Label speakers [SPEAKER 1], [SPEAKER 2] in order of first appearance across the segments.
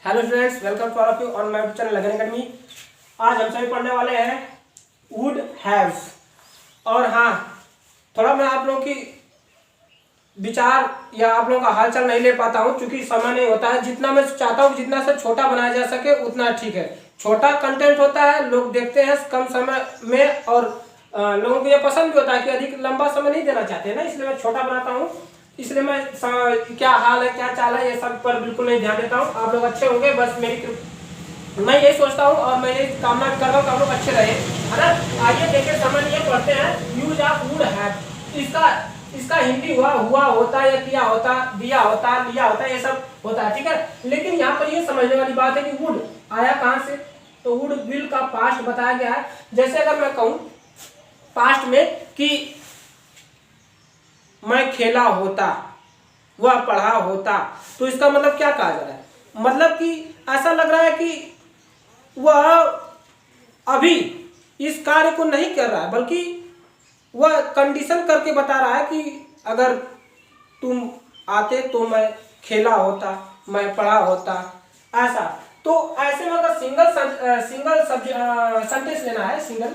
[SPEAKER 1] Hello students, welcome to all of you on my channel Lagan Academy. आज हम सभी पढ़ने वाले हैं वुड हैव्स। और हाँ, थोड़ा मैं आप लोगों की विचार या आप लोगों का हालचाल नहीं ले पाता हूँ क्योंकि समय नहीं होता है। जितना मैं चाहता हूँ जितना से छोटा बनाया जा सके उतना ठीक है। छोटा कंटेंट होता है, लोग देखते हैं कम समय में, और लोगों को ये पसंद भी होता है कि अधिक लंबा समय नहीं देना चाहते ना, इसलिए मैं छोटा बनाता हूँ। इसलिए मैं क्या हाल है, क्या चाल है, ये सब पर बिल्कुल नहीं ध्यान देता हूँ। आप लोग अच्छे होंगे, बस मैं यही सोचता हूँ और मैं यही कामना कर रहा हूँ कि आप लोग अच्छे रहे, है ना। आइए देखिए, समझ ये पढ़ते हैं यूज ऑफ वुड हैव। इसका हिंदी हुआ होता, या किया होता, दिया होता, लिया होता, ये सब होता है, ठीक है। लेकिन यहाँ पर ये समझने वाली बात है कि वुड आया कहाँ से। तो वुड विल का पास्ट बताया गया है। जैसे अगर मैं कहूँ पास्ट में कि मैं खेला होता, वह पढ़ा होता, तो इसका मतलब क्या कहा जा रहा है? मतलब कि ऐसा लग रहा है कि वह अभी इस कार्य को नहीं कर रहा है, बल्कि वह कंडीशन करके बता रहा है कि अगर तुम आते तो मैं खेला होता, मैं पढ़ा होता, ऐसा। तो ऐसे में अगर सिंगल सेंटेंस लेना है, सिंगल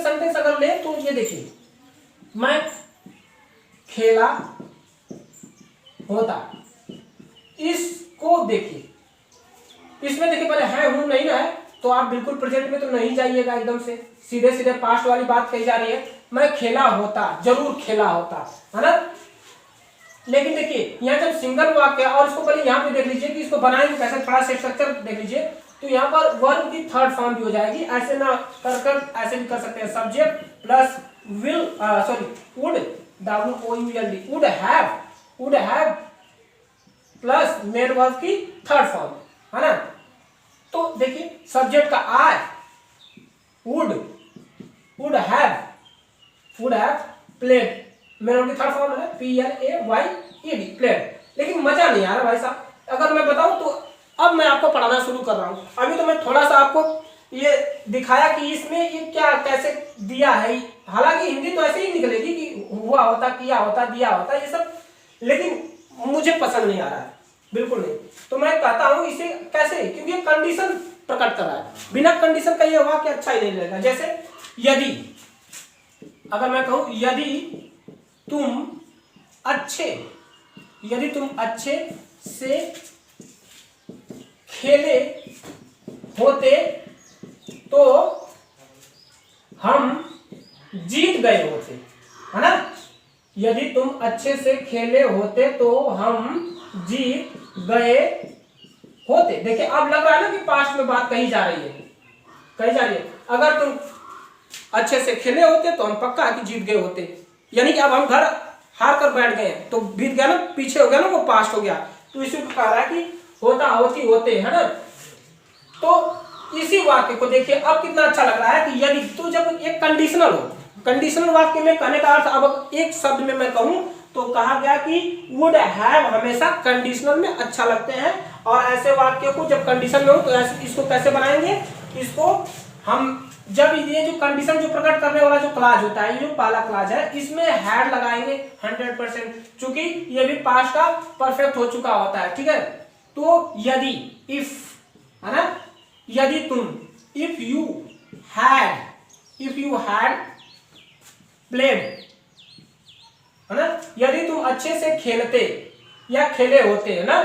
[SPEAKER 1] सेंटेंस अगर ले तो ये देखिए, मैं खेला होता। इसको देखिए, इसमें देखिए पहले है हूं नहीं ना है, तो आप बिल्कुल प्रेजेंट में तो नहीं जाइएगा, एकदम से सीधे सीधे पास्ट वाली बात कही जा रही है। मैं खेला होता, जरूर खेला होता, है ना। लेकिन देखिए यहाँ जब सिंगल वाक्य, और इसको पहले यहाँ पे देख लीजिए कि इसको बनाएंगे कैसे, थोड़ा सा स्ट्रक्चर देख लीजिए। तो यहाँ पर वर्ब की थर्ड फॉर्म भी हो जाएगी, ऐसे ना कर ऐसे भी कर सकते हैं, subject plus will, sorry would, WOULD, would have plus main verb की थर्ड फॉर्म, है ना। तो देखिए सब्जेक्ट का I, would have played, main verb की थर्ड फॉर्म है PLAYED, प्लेड। लेकिन मजा नहीं आ रहा भाई साहब, अगर मैं बताऊं तो अब मैं आपको पढ़ाना शुरू कर रहा हूं। अभी तो मैं थोड़ा सा आपको ये दिखाया कि इसमें ये क्या कैसे दिया है। हालांकि हिंदी तो ऐसे ही निकलेगी कि हुआ होता, किया होता, दिया होता, ये सब, लेकिन मुझे पसंद नहीं आ रहा है, बिल्कुल नहीं। तो मैं कहता हूं इसे कैसे, क्योंकि कंडीशन प्रकट कर रहा है, बिना कंडीशन का ये वाक्य अच्छा ही नहीं लगेगा। जैसे यदि, अगर मैं कहूं यदि तुम अच्छे से खेले होते तो हम जीत गए होते, है ना। यदि तुम अच्छे से खेले होते तो हम जीत गए होते। देखिए अब लग रहा है ना कि पास्ट में बात कही जा रही है। अगर तुम अच्छे से खेले होते तो हम पक्का कि जीत गए होते, यानी कि अब हम घर हार कर बैठ गए तो बीत गया ना, पीछे हो गया ना, वो पास्ट हो गया। तो इसी को कह रहा है कि होता, होती, होते, है ना। तो इसी वाक्य को देखिए अब कितना अच्छा लग रहा है कि यदि, तो जब एक कंडीशनल हो, कंडीशनल वाक्य में कहने का अर्थ, अब एक शब्द में मैं कहूं तो कहा गया कि वुड हैव हमेशा कंडीशनल में अच्छा लगते हैं। और ऐसे वाक्य को जब कंडीशन में हो तो ऐसे, इसको कैसे बनाएंगे, इसको हम जब ये जो कंडीशन जो प्रकट करने वाला जो क्लाज होता है, ये जो पहला क्लाज है, इसमें हैड लगाएंगे 100%, चूंकि ये भी पास्ट का परफेक्ट हो चुका होता है, ठीक है। तो यदि, इफ, है ना, यदि तुम, इफ यू हैड प्लेड, है ना, यदि तुम अच्छे से खेलते या खेले होते, है ना,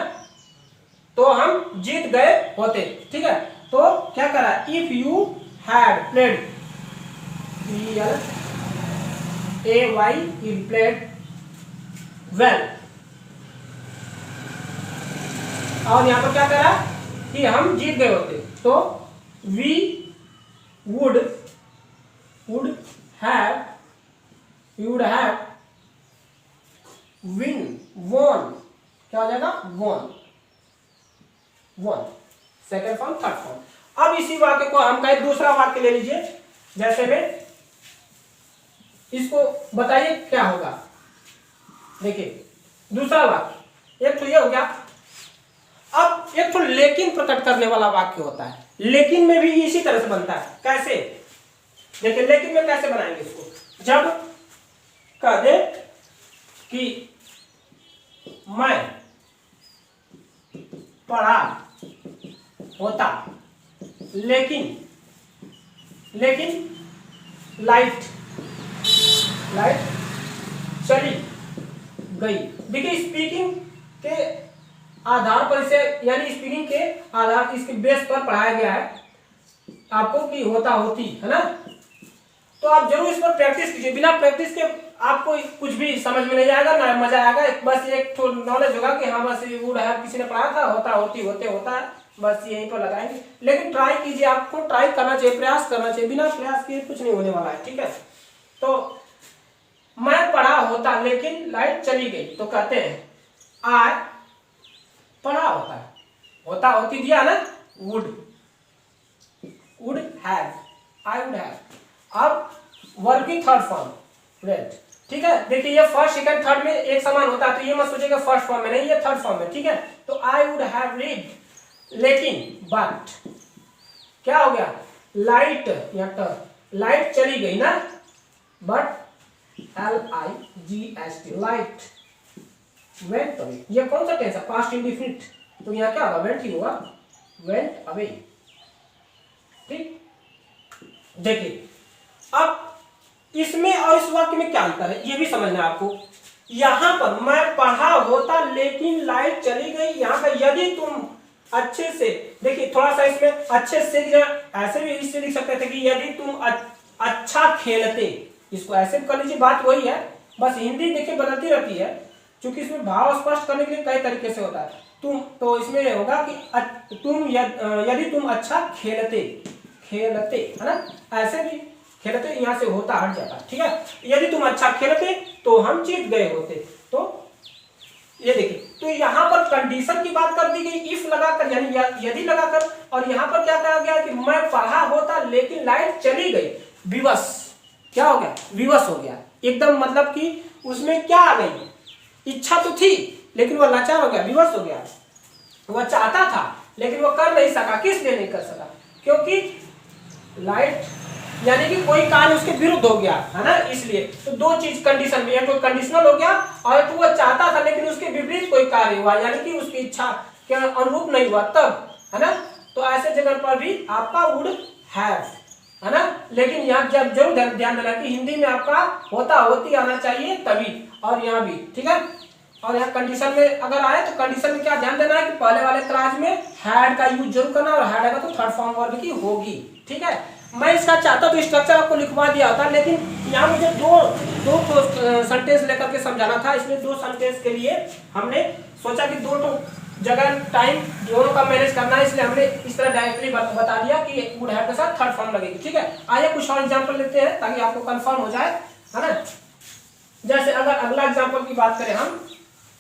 [SPEAKER 1] तो हम जीत गए होते, ठीक है। तो क्या करा, if you had played, PLAYED, played well. और यहां पर क्या करा कि हम जीत गए होते, तो वी वुड हैव वॉन, क्या हो जाएगा, won, second form, third form. अब इसी वाक्य को हम कहें, दूसरा वाक्य ले लीजिए, जैसे में इसको बताइए क्या होगा। देखिए दूसरा वाक्य, एक तो ये हो गया। अब एक तो लेकिन प्रकट करने वाला वाक्य होता है, लेकिन में भी इसी तरह से बनता है। कैसे, देखिए लेकिन में कैसे बनाएंगे इसको, जब कह दे कि मैं पढ़ा होता, लेकिन लाइट चली गई। देखिए स्पीकिंग के आधार पर इसे, यानी स्पीकिंग के आधार इसके बेस पर पढ़ाया गया है आपको कि होता होती, है ना। तो आप जरूर इस पर प्रैक्टिस कीजिए, बिना प्रैक्टिस के आपको कुछ भी समझ में नहीं आएगा, ना मजा आएगा। बस एक तो नॉलेज होगा कि हाँ बस ये वुड हैव किसी ने पढ़ा था, होता होती होते होता है, बस यहीं पर लगाएंगे। लेकिन ट्राई कीजिए, आपको ट्राई करना चाहिए, प्रयास करना चाहिए, बिना प्रयास किए कुछ नहीं होने वाला है, ठीक है। तो मैं पढ़ा होता लेकिन लाइट चली गई, तो कहते हैं आई पढ़ा होता होती दिया ना, would have, I would have. अब वर्ब की थर्ड फॉर्म रेड, ठीक है। देखिए ये फर्स्ट सेकंड थर्ड में एक समान होता है, तो ये मत सोचिएगा फर्स्ट फॉर्म में, नहीं ये थर्ड फॉर्म में, ठीक है। तो आई वुड हैव रीड, लेकिन बट क्या हो गया, लाइट, यहाँ लाइट चली गई ना, but LIGHT light went away. ये कौन सा टेंस है, पास्ट इंडेफिनिट, तो यहाँ क्या होगा, वेंट ही होगा, वेंट अवे, ठीक। देखिए अब इसमें और इस वाक्य में क्या अंतर है, ये भी समझना है आपको। यहां पर मैं पढ़ा होता लेकिन लाइट चली गई, यहां पर यदि तुम अच्छे से, देखिए थोड़ा सा इसमें अच्छे से ऐसे भी इससे लिख सकते थे कि यदि तुम अच्छा खेलते, इसको ऐसे कर लीजिए, बात वही है, बस हिंदी देखिए बदलती रहती है, क्योंकि इसमें भाव स्पष्ट करने के लिए कई तरीके से होता है। तुम, तो इसमें होगा कि तुम यदि तुम अच्छा खेलते, है ना, ऐसे भी खेलते, यहां से होता हट जाता, ठीक है। यदि तुम अच्छा खेलते तो हम जीत गए होते, तो ये देखिए, तो यहां पर कंडीशन की बात कर दी गई, इफ लगाकर, यानी यदि लगाकर, और यहां पर क्या कहा गया कि मैं पढ़ा होता लेकिन लाइट चली गई, विवश, क्या हो गया, विवश हो गया एकदम, मतलब कि उसमें क्या आ गई, इच्छा तो थी लेकिन वह लाचार हो गया, विवश हो गया। वह चाहता था लेकिन वह कर नहीं सका, किस लिए नहीं कर सका, क्योंकि लाइट यानी कि कोई कार्य उसके विरुद्ध हो गया, है ना, इसलिए। तो दो चीज कंडीशन में, एक तो कंडीशनल हो गया, और तो वह चाहता था लेकिन उसके विपरीत कोई कार्य हुआ, यानी कि उसकी इच्छा के अनुरूप नहीं हुआ, तब, है ना। तो ऐसे जगह पर भी आपका वुड हैव, है ना। लेकिन यहाँ जब जरूर ध्यान देना कि हिंदी में आपका होता होती आना चाहिए तभी, और यहाँ भी, ठीक है। और यहाँ कंडीशन में अगर आए तो कंडीशन में क्या ध्यान देना है कि पहले वाले क्लास में हैड का यूज जरूर करना, और हैड का तो थर्ड फॉर्म वर्ब की होगी, ठीक है। मैं इसका चाहता तो स्ट्रक्चर आपको लिखवा दिया होता, लेकिन यहाँ मुझे दो सेंटेंस लेकर के समझाना था, इसलिए दो सेंटेंस के लिए हमने सोचा कि दो जगह टाइम दोनों का मैनेज करना है, इसलिए हमने इस तरह डायरेक्टली बता दिया कि वुड हैव के साथ थर्ड फॉर्म लगेगी, ठीक है। आइए कुछ और एग्जांपल लेते हैं ताकि आपको कंफर्म हो जाए, है ना। जैसे अगर अगला एग्जांपल की बात करें हम,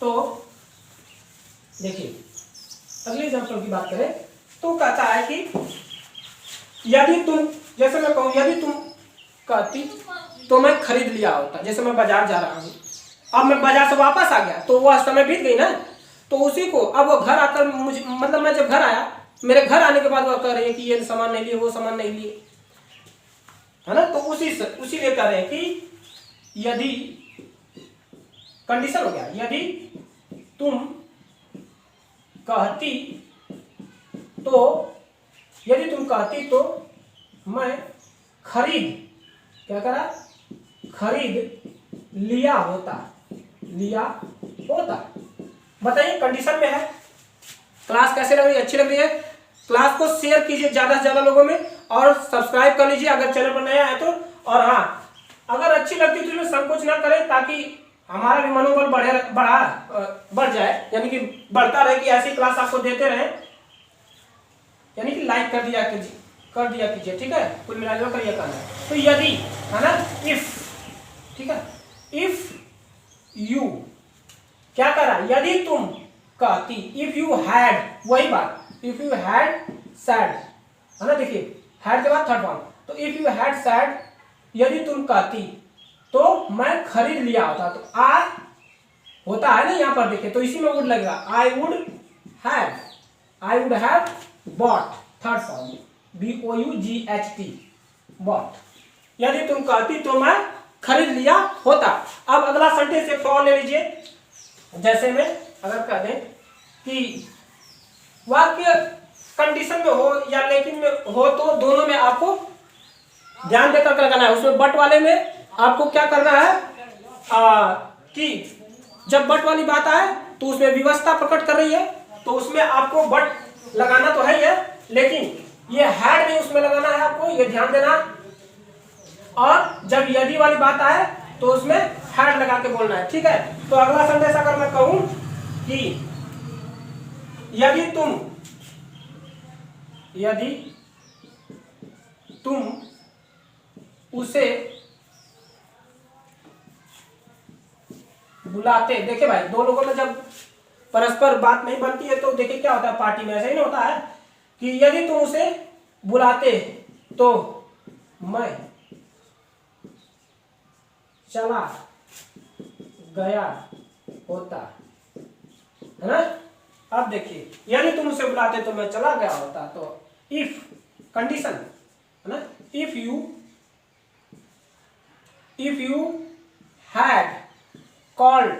[SPEAKER 1] तो देखिए अगले एग्जांपल की बात करें तो कहता है कि यदि तुम, जैसे मैं कहूँ यदि तुम कहती तो मैं खरीद लिया होता, जैसे मैं बाजार जा रहा हूँ, अब मैं बाजार से वापस आ गया तो वह समय बीत गई ना, तो उसी को अब वो घर आकर मुझे, मतलब मैं जब घर आया, मेरे घर आने के बाद वह कह रहे हैं कि ये सामान नहीं लिए, वो सामान नहीं लिए, है ना। तो उसी लिए कह रहे हैं कि यदि कंडीशन हो गया, यदि तुम कहती तो मैं खरीद लिया होता, बताइए कंडीशन में है। क्लास कैसे लग रही है, अच्छी लग रही है, क्लास को शेयर कीजिए ज्यादा से ज्यादा लोगों में, और सब्सक्राइब कर लीजिए अगर चैनल पर नया है तो। और हाँ, अगर अच्छी लगती तो इसमें संकोच ना करें, ताकि हमारा भी मनोबल बढ़ जाए, यानी कि बढ़ता रहे, कि ऐसी क्लास आपको देते रहे, यानी कि लाइक कर दिया कीजिए, ठीक है। कुल मिलाकर करिए करना है। तो यदि, है ना, इफ, ठीक है, इफ यू क्या कर रहा है, यदि तुम कहती, इफ यू हैड, वही बात, इफ यू हैड सैड, है ना, देखिए हैड के बाद थर्ड फॉर्म, तो इफ यू हैड सैड, यदि तुम कहती तो मैं खरीद लिया होता, तो आई होता है ना यहाँ पर, देखिए तो इसी में वुड लगेगा, I would have bought, third form BOUGHT, bought. यदि तुम कहती तो मैं खरीद लिया होता। अब अगला सेंटेंस एक और ले लीजिए, जैसे में अगर कह दें कि वाक्य कंडीशन में हो तो दोनों में आपको ध्यान देकर लगाना है। उसमें बट वाले में आपको क्या करना है कि जब बट वाली बात आए तो उसमें विवशता प्रकट कर रही है तो उसमें आपको बट लगाना तो है ही है, लेकिन ये हैड भी उसमें लगाना है आपको, ये ध्यान देना। और जब यदि वाली बात आए तो उसमें हैड लगा के बोलना है, ठीक है। तो अगला संदेश अगर मैं कहूं कि यदि तुम उसे बुलाते, देखिए भाई दो लोगों में जब परस्पर बात नहीं बनती है तो देखिए क्या होता है, पार्टी में ऐसा ही नहीं होता है कि यदि तुम उसे बुलाते तो मैं चला गया होता, है ना। अब देखिए यदि तुम उसे बुलाते तो मैं चला गया होता, तो इफ कंडीशन है ना, if you had called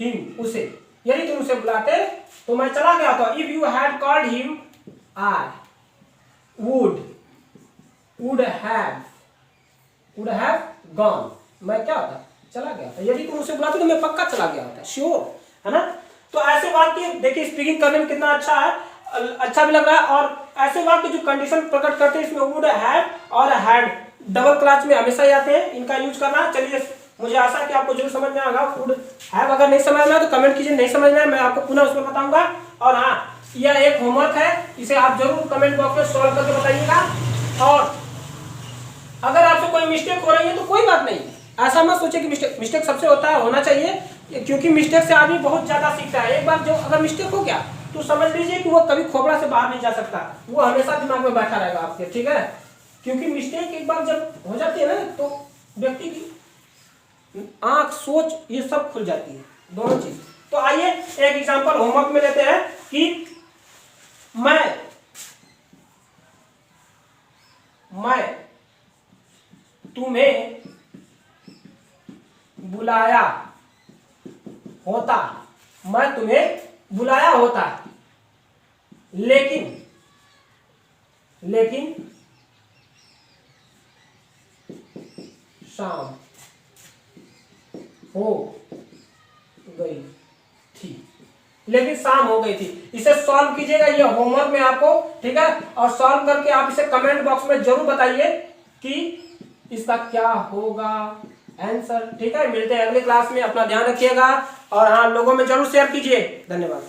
[SPEAKER 1] him, उसे यदि तुम उसे बुलाते तो मैं चला गया होता। If you had called him I would have gone, मैं क्या होता, चला गया था। यदि तुम उसे बुलाते तो मैं पक्का चला गया होता, श्योर, है ना। तो ऐसे वाक्य देखिए स्पीकिंग करने में कितना अच्छा है, अच्छा भी लग रहा है। और ऐसे वाक्य जो कंडीशन प्रकट करते हैं इसमें वुड हैव और हैड डबल क्लास में हमेशा ही आते हैं, इनका यूज करना। चलिए मुझे आशा है कि आपको जरूर समझ में आएगा। वुड हैव अगर नहीं समझ में आए तो कमेंट कीजिए, नहीं समझ में आए मैं आपको पुनः उसमें बताऊंगा। और हाँ, यह एक होमवर्क है, इसे आप जरूर कमेंट बॉक्स में सॉल्व करके बताइएगा। और अगर आपसे कोई मिस्टेक हो रही है तो कोई बात नहीं, ऐसा मत सोचिए कि मिस्टेक सबसे होना चाहिए, क्योंकि मिस्टेक से आदमी बहुत ज्यादा सीखता है। एक बार जो अगर मिस्टेक हो गया तो समझ लीजिए कि वो कभी खोपड़ा से बाहर नहीं जा सकता, वो हमेशा दिमाग में बैठा रहेगा आपके, ठीक है। क्योंकि मिस्टेक एक बार जब हो जाती है ना तो व्यक्ति की आंख, सोच ये सब खुल जाती है, दोनों चीज। तो आइए एक एग्जांपल होमवर्क में लेते हैं कि मैं तुम्हें बुलाया होता, मैं तुम्हें बुलाया होता, लेकिन शाम हो गई थी, लेकिन शाम हो गई थी। इसे सॉल्व कीजिएगा, ये होमवर्क में आपको, ठीक है। और सॉल्व करके आप इसे कमेंट बॉक्स में जरूर बताइए कि इसका क्या होगा आंसर, ठीक है। मिलते हैं अगले क्लास में, अपना ध्यान रखिएगा और हाँ लोगों में जरूर शेयर कीजिए। धन्यवाद।